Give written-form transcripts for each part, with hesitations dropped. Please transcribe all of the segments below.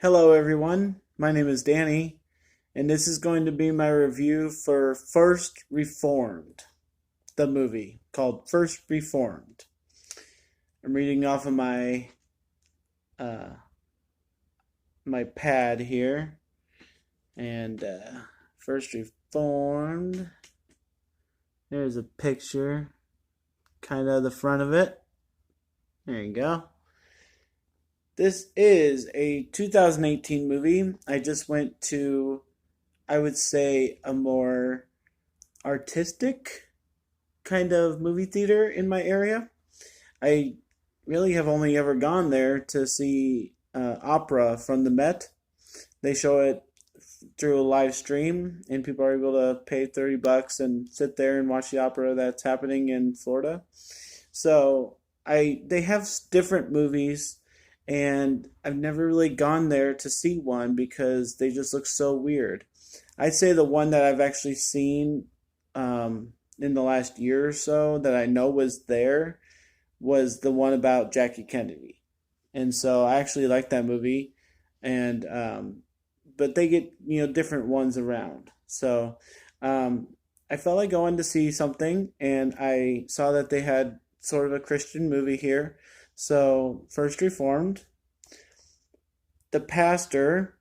Hello, everyone. My name is Danny, and this is going to be my review for First Reformed, the movie called First Reformed. I'm reading off of uh, my pad here, and First Reformed. There's a picture, kind of the front of it. There you go. This is a 2018 movie. I just went to, I would say, a more artistic kind of movie theater in my area. I really have only ever gone there to see opera from the Met. They show it through a live stream, and people are able to pay $30 and sit there and watch the opera that's happening in Florida. So they have different movies, and I've never really gone there to see one because they just look so weird. I'd say the one that I've actually seen in the last year or so that I know was there was the one about Jackie Kennedy, and so I actually like that movie, and but they get different ones around. So um, I felt like going to see something, and I saw that they had sort of a Christian movie here. So First Reformed, the pastor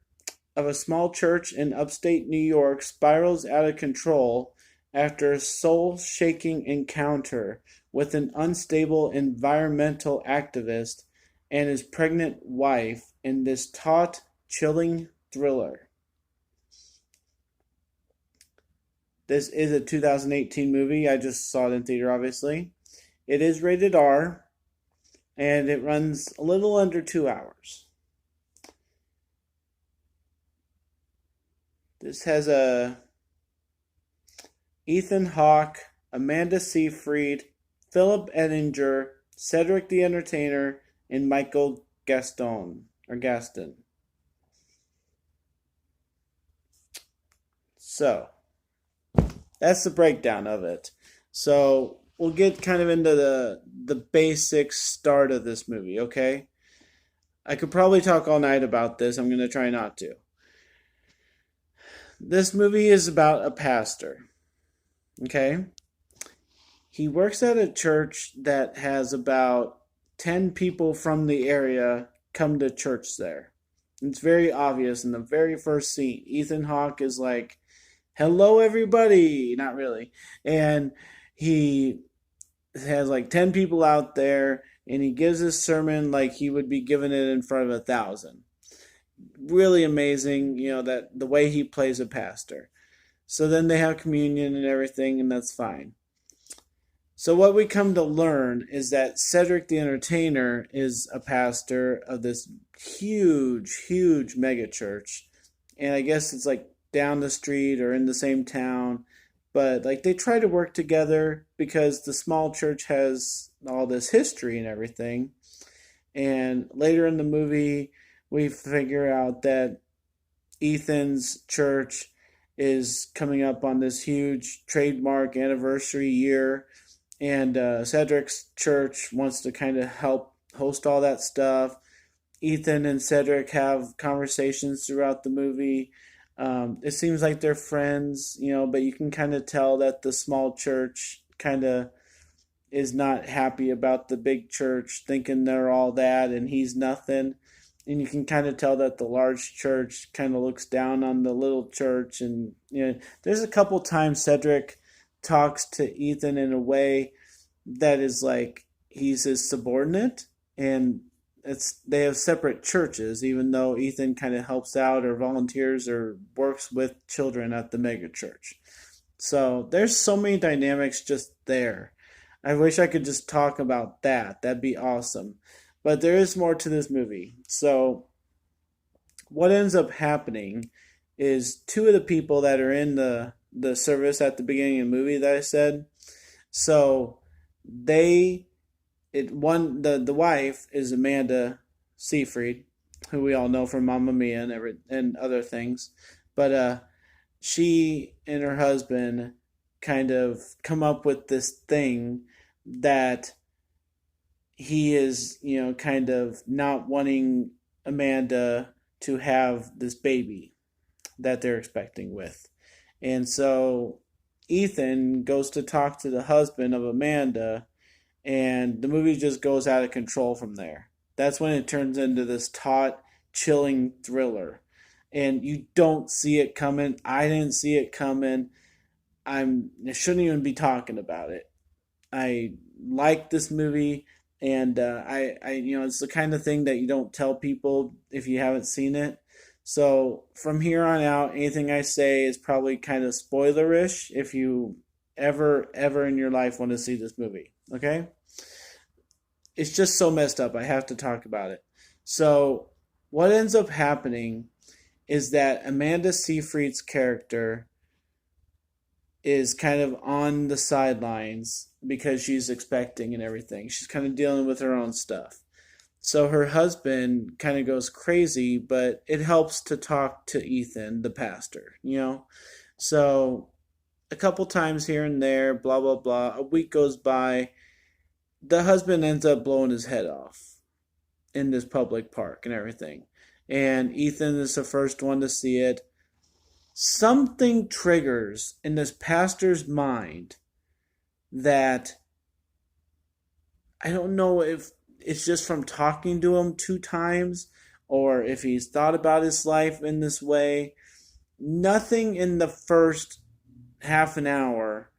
of a small church in upstate New York spirals out of control after a soul shaking encounter with an unstable environmental activist and his pregnant wife in this taut, chilling thriller. This is a 2018 movie. I just saw it in theater, obviously. It is rated R, and it runs a little under 2 hours. This has Ethan Hawke, Amanda Seyfried, Philip Ettinger, Cedric the Entertainer, and Michael Gaston. So that's the breakdown of it. So we'll get kind of into the basic start of this movie, okay? I could probably talk all night about this. I'm going to try not to. This movie is about a pastor, okay? He works at a church that has about 10 people from the area come to church there. It's very obvious in the very first scene. Ethan Hawke is like, "Hello, everybody." Not really. And he has like 10 people out there, and he gives his sermon like he would be giving it in front of 1,000. Really amazing, that the way he plays a pastor. So then they have communion and everything, and that's fine. So what we come to learn is that Cedric the Entertainer is a pastor of this huge, huge mega church. And I guess it's like down the street or in the same town. But like they try to work together because the small church has all this history and everything. And later in the movie, we figure out that Ethan's church is coming up on this huge trademark anniversary year, and Cedric's church wants to kind of help host all that stuff. Ethan and Cedric have conversations throughout the movie. It seems like they're friends, but you can kind of tell that the small church kind of is not happy about the big church, thinking they're all that and he's nothing. And you can kind of tell that the large church kind of looks down on the little church. And there's a couple times Cedric talks to Ethan in a way that is like he's his subordinate, and they have separate churches, even though Ethan kind of helps out or volunteers or works with children at the mega church. So there's so many dynamics just there. I wish I could just talk about that. That'd be awesome. But there is more to this movie. So what ends up happening is two of the people that are in the service at the beginning of the movie that I said. So they it one the wife is Amanda Seyfried, who we all know from Mamma Mia and other things. But she and her husband kind of come up with this thing that he is, kind of not wanting Amanda to have this baby that they're expecting with. And so Ethan goes to talk to the husband of Amanda, and the movie just goes out of control from there. That's when it turns into this taut, chilling thriller. And you don't see it coming. I didn't see it coming. I shouldn't even be talking about it. I like this movie, and it's the kind of thing that you don't tell people if you haven't seen it. So from here on out, anything I say is probably kind of spoilerish if you ever in your life want to see this movie. Okay, it's just so messed up. I have to talk about it. So what ends up happening is that Amanda Seyfried's character is kind of on the sidelines because she's expecting and everything. She's kind of dealing with her own stuff. So her husband kind of goes crazy, but it helps to talk to Ethan, the pastor. So a couple times here and there, blah, blah, blah. A week goes by. The husband ends up blowing his head off in this public park and everything. And Ethan is the first one to see it. Something triggers in this pastor's mind that I don't know if it's just from talking to him 2 times or if he's thought about his life in this way. Nothing in the first half an hour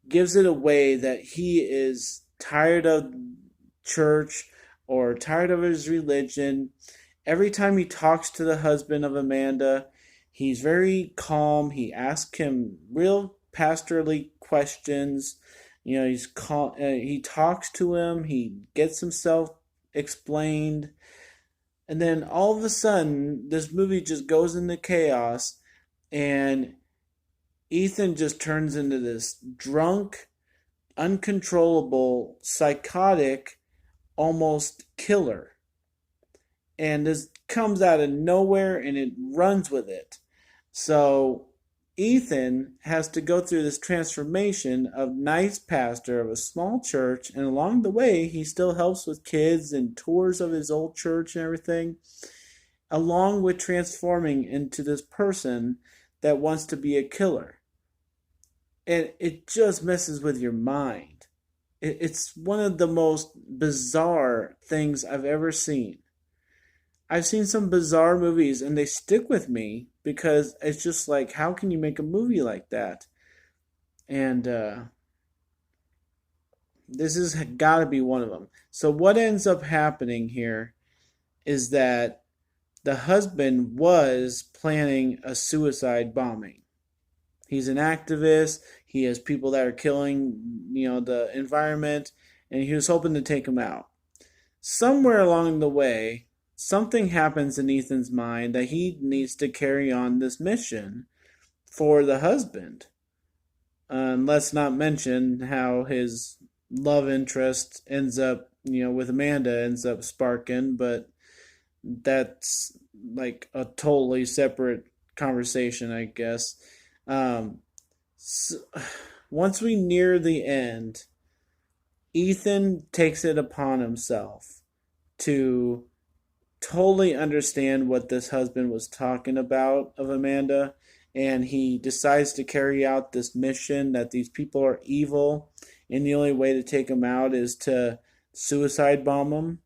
gives it away that he is tired of church or tired of his religion. Every time he talks to the husband of Amanda, he's very calm. He asks him real pastorally questions. He talks to him. He gets himself explained. And then all of a sudden, this movie just goes into chaos, and Ethan just turns into this drunk, uncontrollable, psychotic, almost killer. And this comes out of nowhere and it runs with it. So Ethan has to go through this transformation of nice pastor of a small church, and along the way he still helps with kids and tours of his old church and everything, along with transforming into this person that wants to be a killer. And it just messes with your mind. It's one of the most bizarre things I've ever seen. I've seen some bizarre movies and they stick with me because it's just like, how can you make a movie like that? And this has got to be one of them. So, what ends up happening here is that the husband was planning a suicide bombing. He's an activist. He has people that are killing, the environment, and he was hoping to take them out. Somewhere along the way, something happens in Ethan's mind that he needs to carry on this mission for the husband. Let's not mention how his love interest ends up, with Amanda ends up sparking, but that's like a totally separate conversation, I guess. So, once we near the end, Ethan takes it upon himself to totally understand what this husband was talking about of Amanda, and he decides to carry out this mission that these people are evil, and the only way to take them out is to suicide bomb them.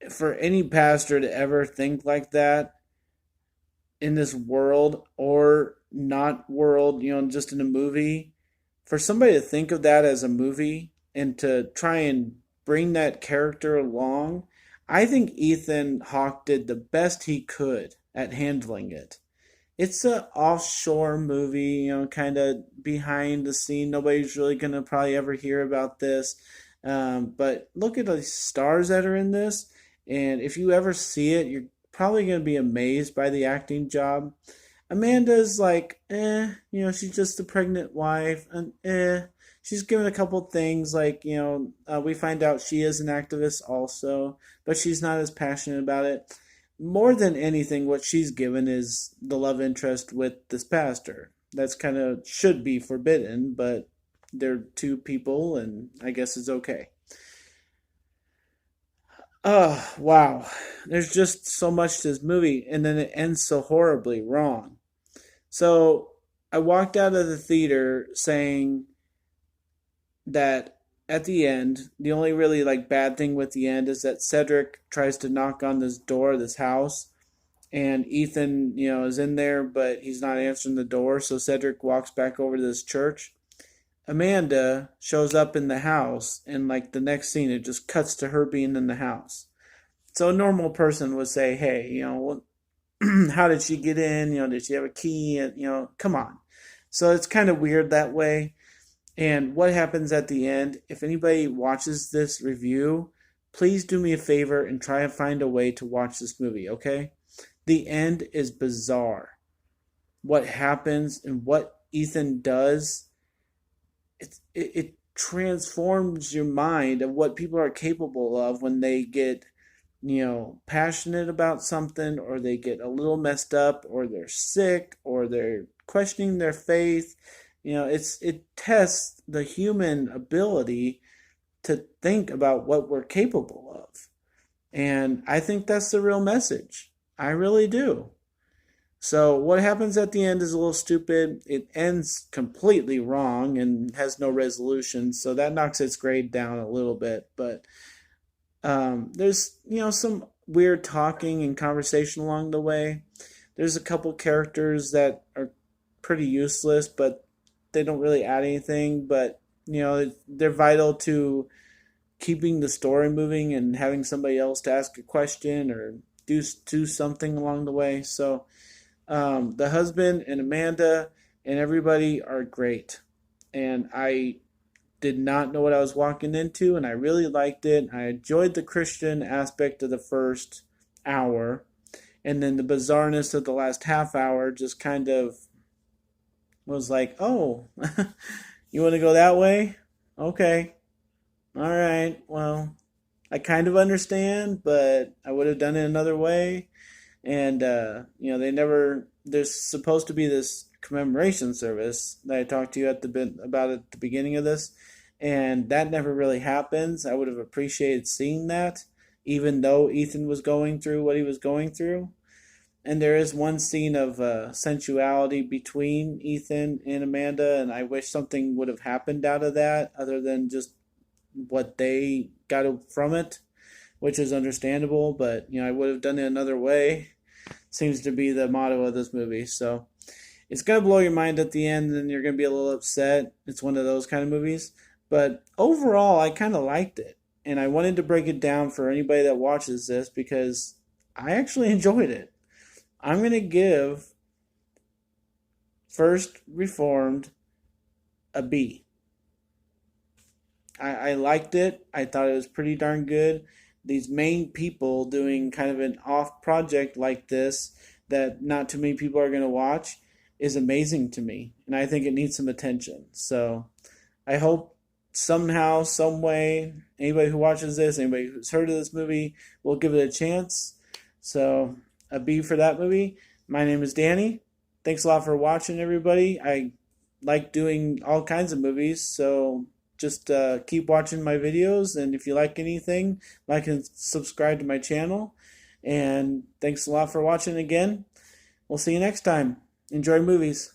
For any pastor to ever think like that in this world or not world, just in a movie, for somebody to think of that as a movie and to try and bring that character along, I think Ethan Hawke did the best he could at handling it. It's an offshore movie, kind of behind the scene. Nobody's really going to probably ever hear about this. But look at the stars that are in this. And if you ever see it, you're probably going to be amazed by the acting job. Amanda's like, she's just a pregnant wife, and she's given a couple things, like, we find out she is an activist also, but she's not as passionate about it. More than anything, what she's given is the love interest with this pastor. That's kind of should be forbidden, but they're two people, and I guess it's okay. Oh, wow. There's just so much to this movie, and then it ends so horribly wrong. So I walked out of the theater saying that at the end, the only really like bad thing with the end is that Cedric tries to knock on this door of this house, and Ethan, is in there, but he's not answering the door. So Cedric walks back over to this church. Amanda shows up in the house, and like the next scene, it just cuts to her being in the house. So a normal person would say, "Hey, how did she get in? Did she have a key? And come on." So it's kind of weird that way. And what happens at the end? If anybody watches this review, please do me a favor and try and find a way to watch this movie. Okay? The end is bizarre. What happens and what Ethan does, it transforms your mind of what people are capable of when they get passionate about something, or they get a little messed up, or they're sick, or they're questioning their faith. It tests the human ability to think about what we're capable of. And I think that's the real message. I really do. So what happens at the end is a little stupid. It ends completely wrong and has no resolution, so that knocks its grade down a little bit. But there's some weird talking and conversation along the way. There's a couple characters that are pretty useless, but they don't really add anything. But they're vital to keeping the story moving and having somebody else to ask a question or do something along the way. So the husband and Amanda and everybody are great, and I did not know what I was walking into, and I really liked it. I enjoyed the Christian aspect of the first hour, and then the bizarreness of the last half hour just kind of was like, oh, you want to go that way? Okay. All right. Well, I kind of understand, but I would have done it another way. And, they never, there's supposed to be this commemoration service that I talked to you about at the beginning of this, and that never really happens. I would have appreciated seeing that, even though Ethan was going through what he was going through. And there is one scene of sensuality between Ethan and Amanda, and I wish something would have happened out of that other than just what they got from it, which is understandable, but I would have done it another way. Seems to be the motto of this movie. So it's gonna blow your mind at the end, and you're gonna be a little upset. It's one of those kind of movies. But overall, I kind of liked it, and I wanted to break it down for anybody that watches this because I actually enjoyed it. I'm gonna give First Reformed a B. I liked it. I thought it was pretty darn good. These main people doing kind of an off project like this that not too many people are going to watch is amazing to me. And I think it needs some attention. So I hope somehow, some way, anybody who watches this, anybody who's heard of this movie, will give it a chance. So a B for that movie. My name is Danny. Thanks a lot for watching, everybody. I like doing all kinds of movies, so just keep watching my videos, and if you like anything, like and subscribe to my channel. And thanks a lot for watching again. We'll see you next time. Enjoy movies.